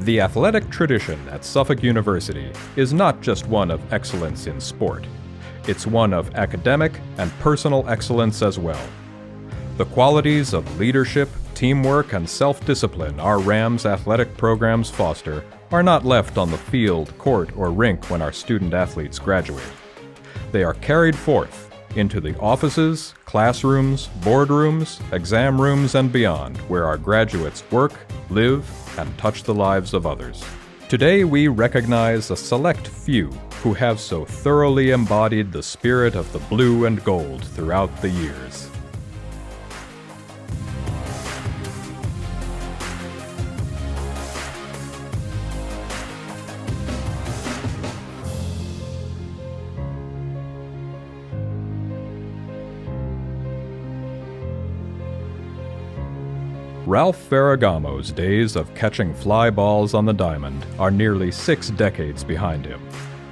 The athletic tradition at Suffolk University is not just one of excellence in sport. It's one of academic and personal excellence as well. The qualities of leadership, teamwork, and self-discipline our Rams athletic programs foster are not left on the field, court, or rink when our student-athletes graduate. They are carried forth into the offices, classrooms, boardrooms, exam rooms, and beyond, where our graduates work, live, and touch the lives of others. Today we recognize a select few who have so thoroughly embodied the spirit of the blue and gold throughout the years. Ralph Ferragamo's days of catching fly balls on the diamond are nearly 6 decades behind him,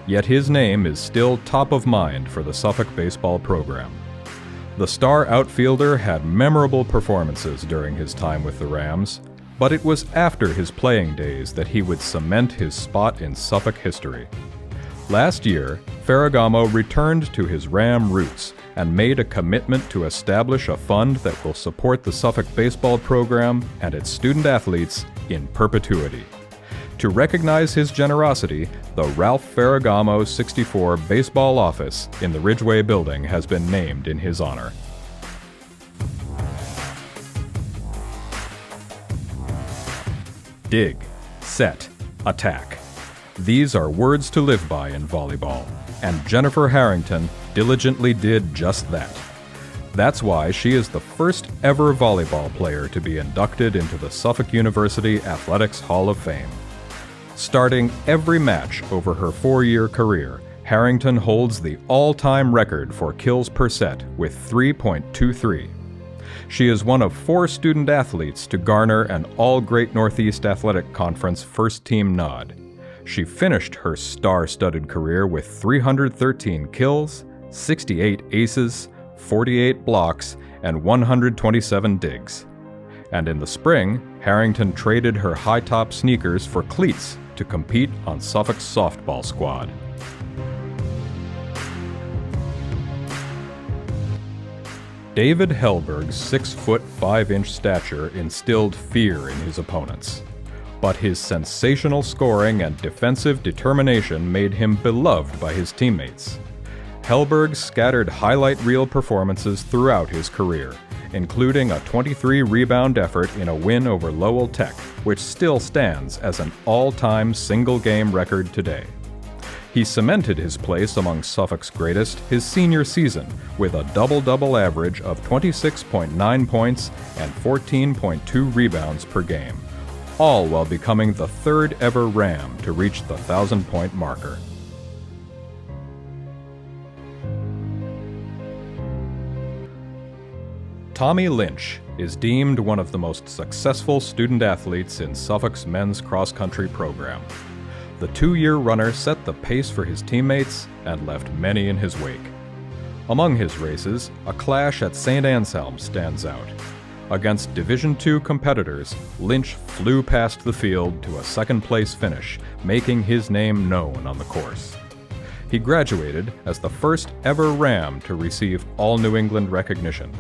yet his name is still top of mind for the Suffolk baseball program. The star outfielder had memorable performances during his time with the Rams, but it was after his playing days that he would cement his spot in Suffolk history. Last year, Ferragamo returned to his Ram roots and made a commitment to establish a fund that will support the Suffolk baseball program and its student-athletes in perpetuity. To recognize his generosity, the Ralph Ferragamo 64 Baseball Office in the Ridgeway Building has been named in his honor. Dig, set, attack. These are words to live by in volleyball, and Jennifer Harrington diligently did just that. That's why she is the first ever volleyball player to be inducted into the Suffolk University Athletics Hall of Fame. Starting every match over her 4-year career, Harrington holds the all-time record for kills per set with 3.23. She is one of 4 student athletes to garner an All-Great Northeast Athletic Conference first-team nod. She finished her star-studded career with 313 kills, 68 aces, 48 blocks, and 127 digs. And in the spring, Harrington traded her high-top sneakers for cleats to compete on Suffolk's softball squad. David Hallberg's 6'5" stature instilled fear in his opponents. But his sensational scoring and defensive determination made him beloved by his teammates. Hallberg scattered highlight reel performances throughout his career, including a 23-rebound effort in a win over Lowell Tech, which still stands as an all-time single-game record today. He cemented his place among Suffolk's greatest his senior season with a double-double average of 26.9 points and 14.2 rebounds per game, all while becoming the 3rd ever Ram to reach the 1,000-point marker. Tommy Lynch is deemed one of the most successful student-athletes in Suffolk's men's cross-country program. The 2-year runner set the pace for his teammates and left many in his wake. Among his races, a clash at St. Anselm's stands out. Against Division II competitors, Lynch flew past the field to a second-place finish, making his name known on the course. He graduated as the first ever Ram to receive All New England recognition.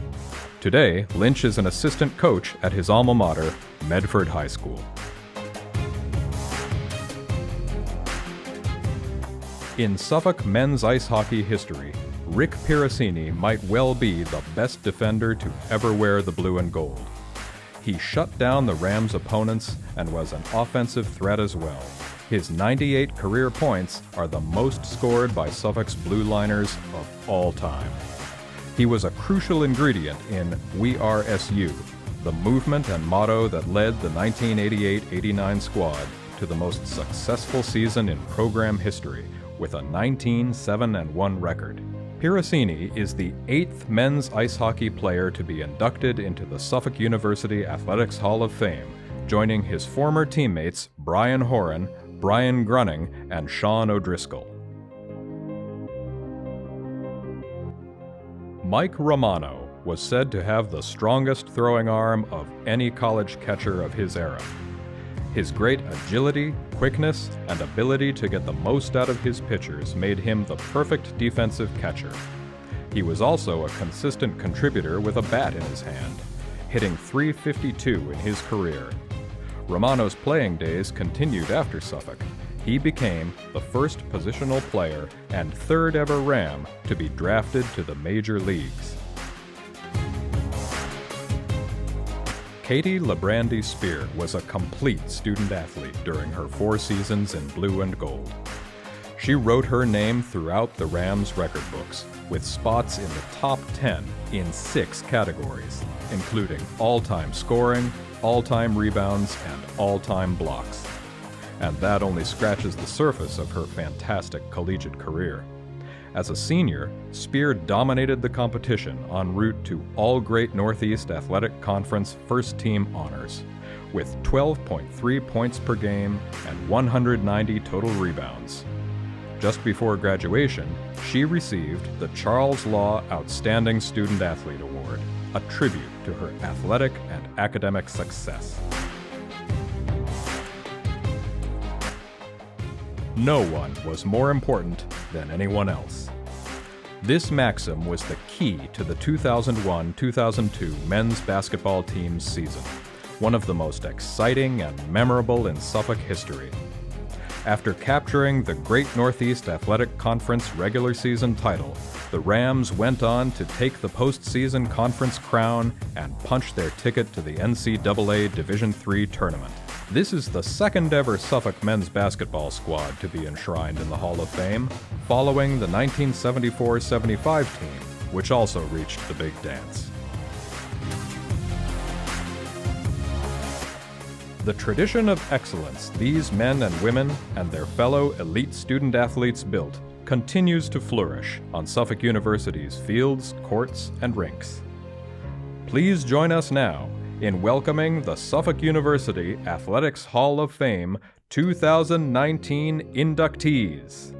Today, Lynch is an assistant coach at his alma mater, Medford High School. In Suffolk men's ice hockey history, Rick Piracini might well be the best defender to ever wear the blue and gold. He shut down the Rams' opponents and was an offensive threat as well. His 98 career points are the most scored by Suffolk's blue liners of all time. He was a crucial ingredient in We Are SU, the movement and motto that led the 1988-89 squad to the most successful season in program history, with a 19-7-1 record. Piracini is the 8th men's ice hockey player to be inducted into the Suffolk University Athletics Hall of Fame, joining his former teammates Brian Horan, Brian Grunning, and Sean O'Driscoll. Mike Romano was said to have the strongest throwing arm of any college catcher of his era. His great agility, quickness, and ability to get the most out of his pitchers made him the perfect defensive catcher. He was also a consistent contributor with a bat in his hand, hitting .352 in his career. Romano's playing days continued after Suffolk. He became the first positional player and third ever Ram to be drafted to the major leagues. Katie Brandi Speer was a complete student athlete during her 4 seasons in blue and gold. She wrote her name throughout the Rams record books, with spots in the top 10 in 6 categories, including all-time scoring, all-time rebounds, and all-time blocks. And that only scratches the surface of her fantastic collegiate career. As a senior, Speer dominated the competition en route to All-Great Northeast Athletic Conference first-team honors, with 12.3 points per game and 190 total rebounds. Just before graduation, she received the Charles Law Outstanding Student Athlete Award, a tribute to her athletic and academic success. No one was more important than anyone else. This maxim was the key to the 2001-2002 men's basketball team's season, one of the most exciting and memorable in Suffolk history. After capturing the Great Northeast Athletic Conference regular season title, the Rams went on to take the postseason conference crown and punch their ticket to the NCAA Division III tournament. This is the second ever Suffolk men's basketball squad to be enshrined in the Hall of Fame, following the 1974-75 team, which also reached the big dance. The tradition of excellence these men and women and their fellow elite student athletes built continues to flourish on Suffolk University's fields, courts, and rinks. Please join us now in welcoming the Suffolk University Athletics Hall of Fame 2019 inductees.